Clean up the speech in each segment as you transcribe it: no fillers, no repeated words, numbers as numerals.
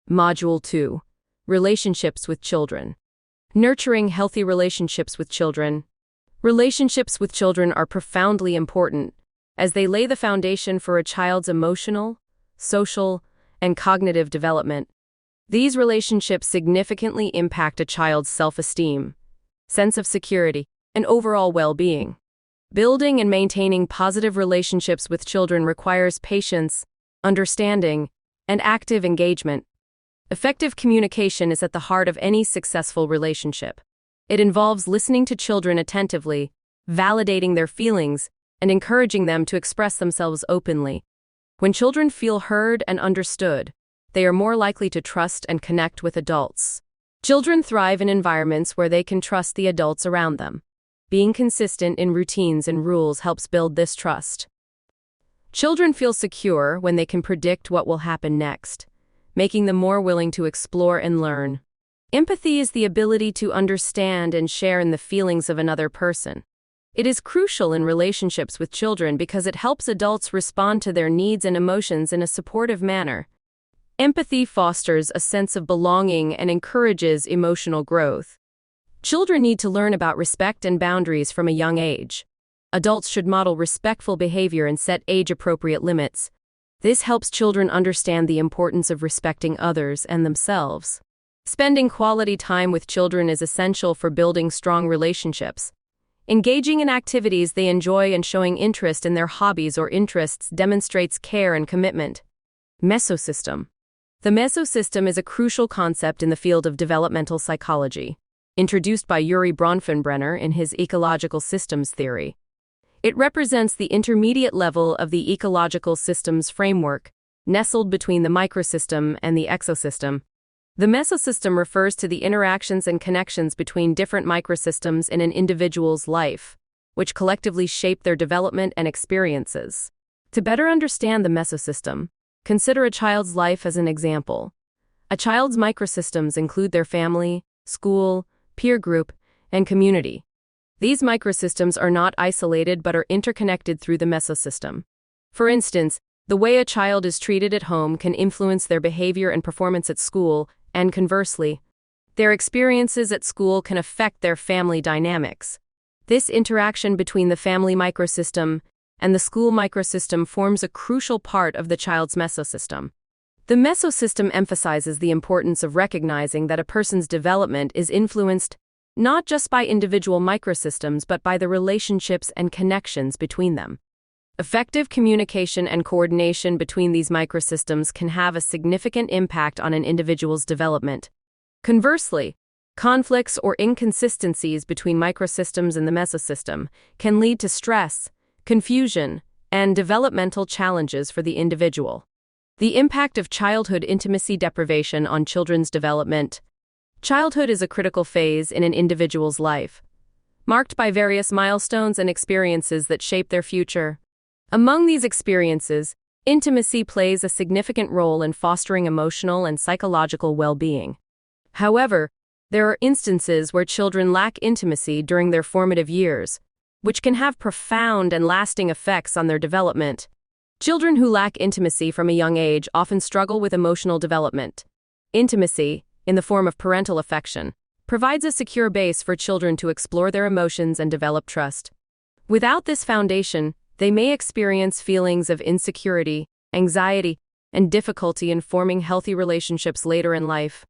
Module 2. Relationships with Children. Nurturing healthy relationships with children. Relationships with children are profoundly important, as they lay the foundation for a child's emotional, social, and cognitive development. These relationships significantly impact a child's self-esteem, sense of security, and overall well-being. Building and maintaining positive relationships with children requires patience, understanding, and active engagement. Effective communication is at the heart of any successful relationship. It involves listening to children attentively, validating their feelings, and encouraging them to express themselves openly. When children feel heard and understood, they are more likely to trust and connect with adults. Children thrive in environments where they can trust the adults around them. Being consistent in routines and rules helps build this trust. Children feel secure when they can predict what will happen next, making them more willing to explore and learn. Empathy is the ability to understand and share in the feelings of another person. It is crucial in relationships with children because it helps adults respond to their needs and emotions in a supportive manner. Empathy fosters a sense of belonging and encourages emotional growth. Children need to learn about respect and boundaries from a young age. Adults should model respectful behavior and set age-appropriate limits. This helps children understand the importance of respecting others and themselves. Spending quality time with children is essential for building strong relationships. Engaging in activities they enjoy and showing interest in their hobbies or interests demonstrates care and commitment. Mesosystem. The mesosystem is a crucial concept in the field of developmental psychology, introduced by Yuri Bronfenbrenner in his ecological systems theory. It represents the intermediate level of the ecological systems framework, nestled between the microsystem and the exosystem. The mesosystem refers to the interactions and connections between different microsystems in an individual's life, which collectively shape their development and experiences. To better understand the mesosystem, consider a child's life as an example. A child's microsystems include their family, school, peer group, and community. These microsystems are not isolated but are interconnected through the mesosystem. For instance, the way a child is treated at home can influence their behavior and performance at school, and conversely, their experiences at school can affect their family dynamics. This interaction between the family microsystem and the school microsystem forms a crucial part of the child's mesosystem. The mesosystem emphasizes the importance of recognizing that a person's development is influenced not just by individual microsystems but by the relationships and connections between them. Effective communication and coordination between these microsystems can have a significant impact on an individual's development. Conversely, conflicts or inconsistencies between microsystems and the mesosystem can lead to stress, confusion, and developmental challenges for the individual. The impact of childhood intimacy deprivation on children's development. Childhood is a critical phase in an individual's life, marked by various milestones and experiences that shape their future. Among these experiences, intimacy plays a significant role in fostering emotional and psychological well-being. However, there are instances where children lack intimacy during their formative years, which can have profound and lasting effects on their development. Children who lack intimacy from a young age often struggle with emotional development. Intimacy, in the form of parental affection, provides a secure base for children to explore their emotions and develop trust. Without this foundation, they may experience feelings of insecurity, anxiety, and difficulty in forming healthy relationships later in life.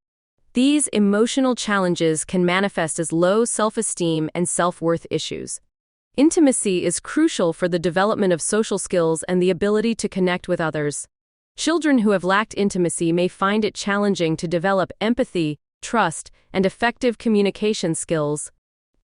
These emotional challenges can manifest as low self-esteem and self-worth issues. Intimacy is crucial for the development of social skills and the ability to connect with others. Children who have lacked intimacy may find it challenging to develop empathy, trust, and effective communication skills.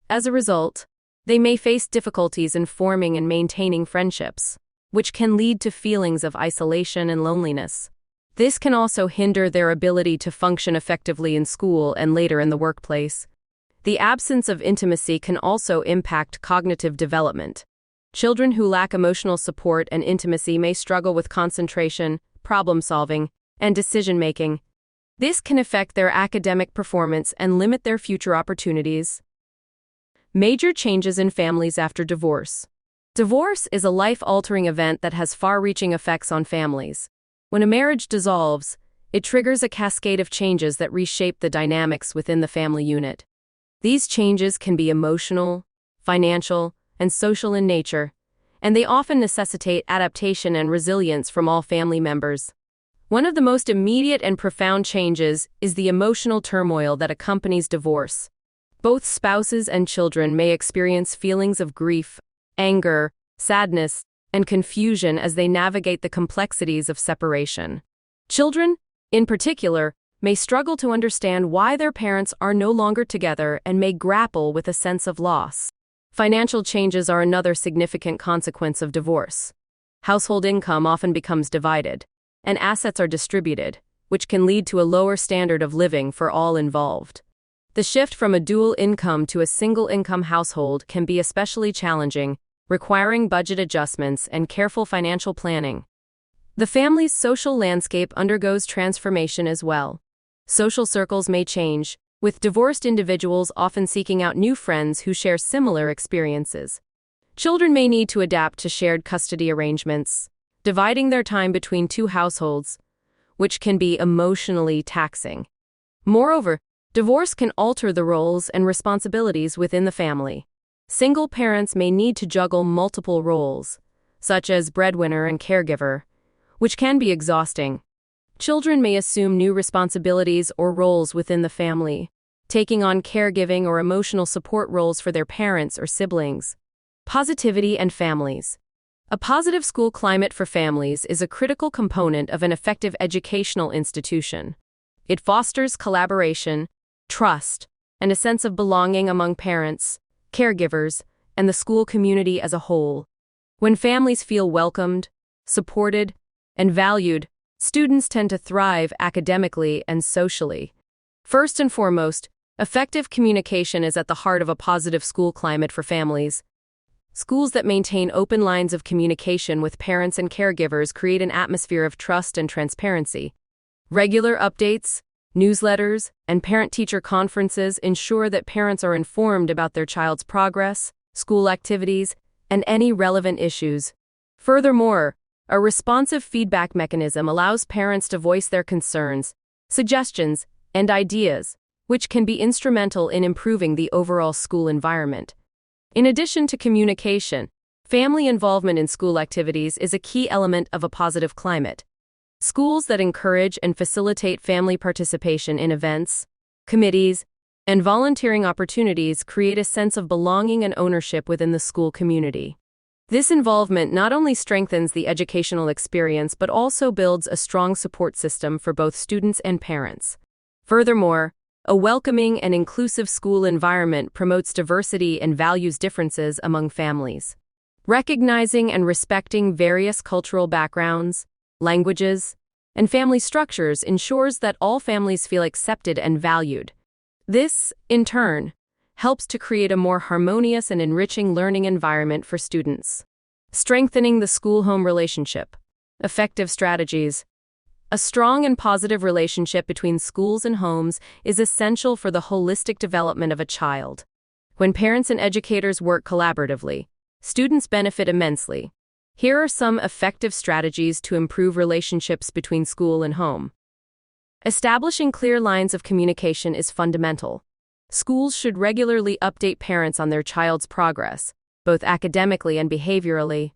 As a result, they may face difficulties in forming and maintaining friendships, which can lead to feelings of isolation and loneliness. This can also hinder their ability to function effectively in school and later in the workplace. The absence of intimacy can also impact cognitive development. Children who lack emotional support and intimacy may struggle with concentration, problem-solving, and decision-making. This can affect their academic performance and limit their future opportunities. Major changes in families after divorce. Divorce is a life-altering event that has far-reaching effects on families. When a marriage dissolves, It triggers a cascade of changes that reshape the dynamics within the family unit. These changes can be emotional, financial, and social in nature, and they often necessitate adaptation and resilience from all family members. One of the most immediate and profound changes is the emotional turmoil that accompanies divorce. Both spouses and children may experience feelings of grief, anger, sadness, and confusion as they navigate the complexities of separation. Children, in particular, may struggle to understand why their parents are no longer together and may grapple with a sense of loss. Financial changes are another significant consequence of divorce. Household income often becomes divided, and assets are distributed, which can lead to a lower standard of living for all involved. The shift from a dual income to a single income household can be especially challenging, requiring budget adjustments and careful financial planning. The family's social landscape undergoes transformation as well. Social circles may change, with divorced individuals often seeking out new friends who share similar experiences. Children may need to adapt to shared custody arrangements, dividing their time between two households, which can be emotionally taxing. Moreover, divorce can alter the roles and responsibilities within the family. Single parents may need to juggle multiple roles, such as breadwinner and caregiver, which can be exhausting. Children may assume new responsibilities or roles within the family, taking on caregiving or emotional support roles for their parents or siblings. Positivity and families. A positive school climate for families is a critical component of an effective educational institution. It fosters collaboration, trust, and a sense of belonging among parents, caregivers, and the school community as a whole. When families feel welcomed, supported, and valued, students tend to thrive academically and socially. First and foremost, effective communication is at the heart of a positive school climate for families. Schools that maintain open lines of communication with parents and caregivers create an atmosphere of trust and transparency. Regular updates, newsletters, and parent-teacher conferences ensure that parents are informed about their child's progress, school activities, and any relevant issues. Furthermore, a responsive feedback mechanism allows parents to voice their concerns, suggestions, and ideas, which can be instrumental in improving the overall school environment. In addition to communication, family involvement in school activities is a key element of a positive climate. Schools that encourage and facilitate family participation in events, committees, and volunteering opportunities create a sense of belonging and ownership within the school community. This involvement not only strengthens the educational experience but also builds a strong support system for both students and parents. Furthermore, a welcoming and inclusive school environment promotes diversity and values differences among families. Recognizing and respecting various cultural backgrounds, languages, and family structures ensures that all families feel accepted and valued. This, in turn, helps to create a more harmonious and enriching learning environment for students. Strengthening the school-home relationship. Effective strategies. A strong and positive relationship between schools and homes is essential for the holistic development of a child. When parents and educators work collaboratively, students benefit immensely. Here are some effective strategies to improve relationships between school and home. Establishing clear lines of communication is fundamental. Schools should regularly update parents on their child's progress, both academically and behaviorally.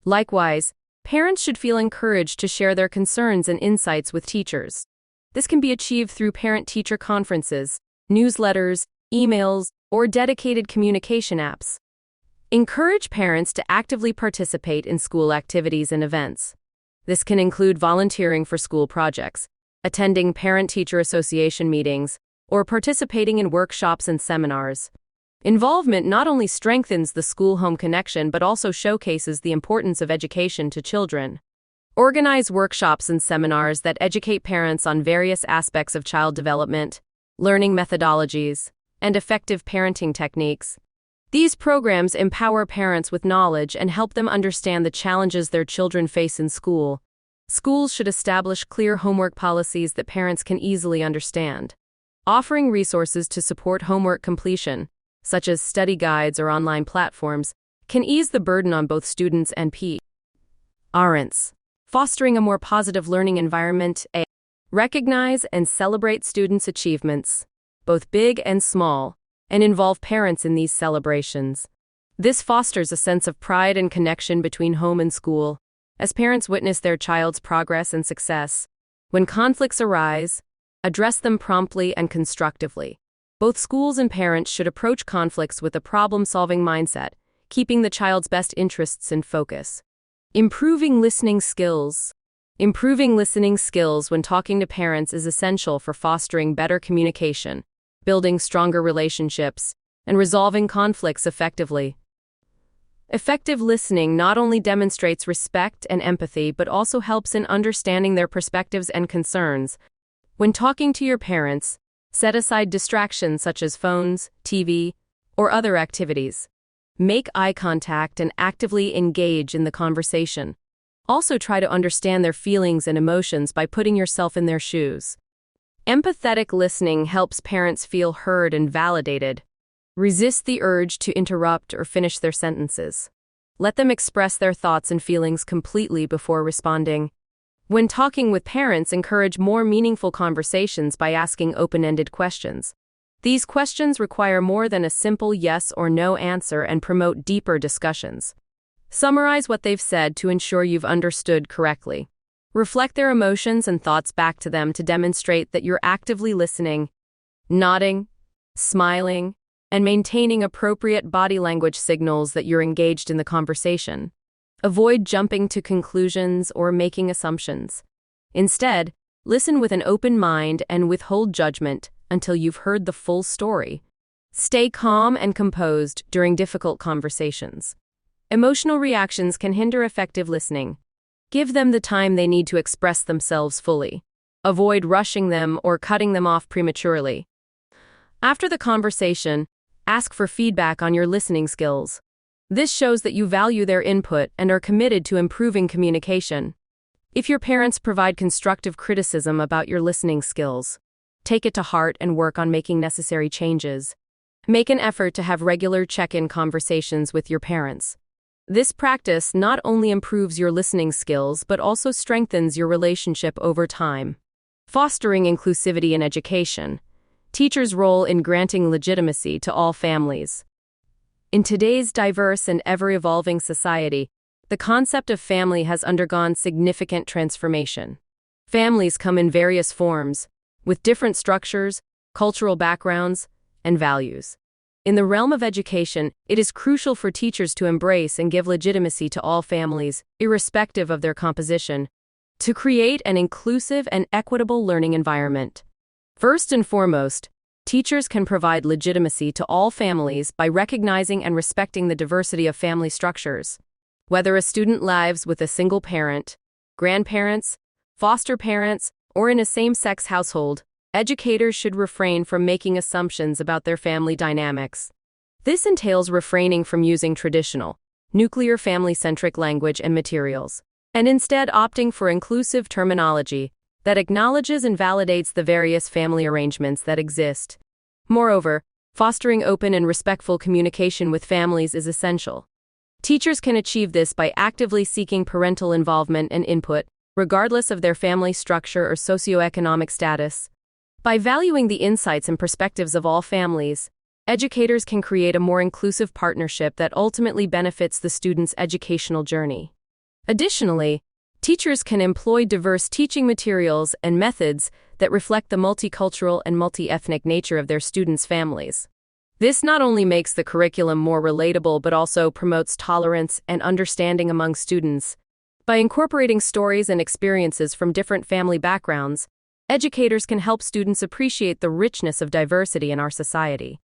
Likewise, parents should feel encouraged to share their concerns and insights with teachers. This can be achieved through parent-teacher conferences, newsletters, emails, or dedicated communication apps. Encourage parents to actively participate in school activities and events. This can include volunteering for school projects, attending parent-teacher association meetings, or participating in workshops and seminars. Involvement not only strengthens the school-home connection but also showcases the importance of education to children. Organize workshops and seminars that educate parents on various aspects of child development, learning methodologies, and effective parenting techniques. These programs empower parents with knowledge and help them understand the challenges their children face in school. Schools should establish clear homework policies that parents can easily understand. Offering resources to support homework completion, such as study guides or online platforms, can ease the burden on both students and parents. Fostering a more positive learning environment. Recognize and celebrate students' achievements, both big and small, and involve parents in these celebrations. This fosters a sense of pride and connection between home and school, as parents witness their child's progress and success. When conflicts arise, address them promptly and constructively. Both schools and parents should approach conflicts with a problem-solving mindset, keeping the child's best interests in focus. Improving listening skills. Improving listening skills when talking to parents is essential for fostering better communication, building stronger relationships, and resolving conflicts effectively. Effective listening not only demonstrates respect and empathy but also helps in understanding their perspectives and concerns. When talking to your parents, set aside distractions such as phones, TV, or other activities. Make eye contact and actively engage in the conversation. Also try to understand their feelings and emotions by putting yourself in their shoes. Empathetic listening helps parents feel heard and validated. Resist the urge to interrupt or finish their sentences. Let them express their thoughts and feelings completely before responding. When talking with parents, encourage more meaningful conversations by asking open-ended questions. These questions require more than a simple yes or no answer and promote deeper discussions. Summarize what they've said to ensure you've understood correctly. Reflect their emotions and thoughts back to them to demonstrate that you're actively listening, nodding, smiling, and maintaining appropriate body language signals that you're engaged in the conversation. Avoid jumping to conclusions or making assumptions. Instead, listen with an open mind and withhold judgment until you've heard the full story. Stay calm and composed during difficult conversations. Emotional reactions can hinder effective listening. Give them the time they need to express themselves fully. Avoid rushing them or cutting them off prematurely. After the conversation, ask for feedback on your listening skills. This shows that you value their input and are committed to improving communication. If your parents provide constructive criticism about your listening skills, take it to heart and work on making necessary changes. Make an effort to have regular check-in conversations with your parents. This practice not only improves your listening skills but also strengthens your relationship over time. Fostering inclusivity in education. Teachers' role in granting legitimacy to all families. In today's diverse and ever-evolving society, the concept of family has undergone significant transformation. Families come in various forms, with different structures, cultural backgrounds, and values. In the realm of education, it is crucial for teachers to embrace and give legitimacy to all families, irrespective of their composition, to create an inclusive and equitable learning environment. First and foremost, teachers can provide legitimacy to all families by recognizing and respecting the diversity of family structures. Whether a student lives with a single parent, grandparents, foster parents, or in a same-sex household, educators should refrain from making assumptions about their family dynamics. This entails refraining from using traditional, nuclear family-centric language and materials, and instead opting for inclusive terminology that acknowledges and validates the various family arrangements that exist. Moreover, fostering open and respectful communication with families is essential. Teachers can achieve this by actively seeking parental involvement and input, regardless of their family structure or socioeconomic status. By valuing the insights and perspectives of all families, educators can create a more inclusive partnership that ultimately benefits the student's educational journey. Additionally, teachers can employ diverse teaching materials and methods that reflect the multicultural and multi-ethnic nature of their students' families. This not only makes the curriculum more relatable but also promotes tolerance and understanding among students. By incorporating stories and experiences from different family backgrounds, educators can help students appreciate the richness of diversity in our society.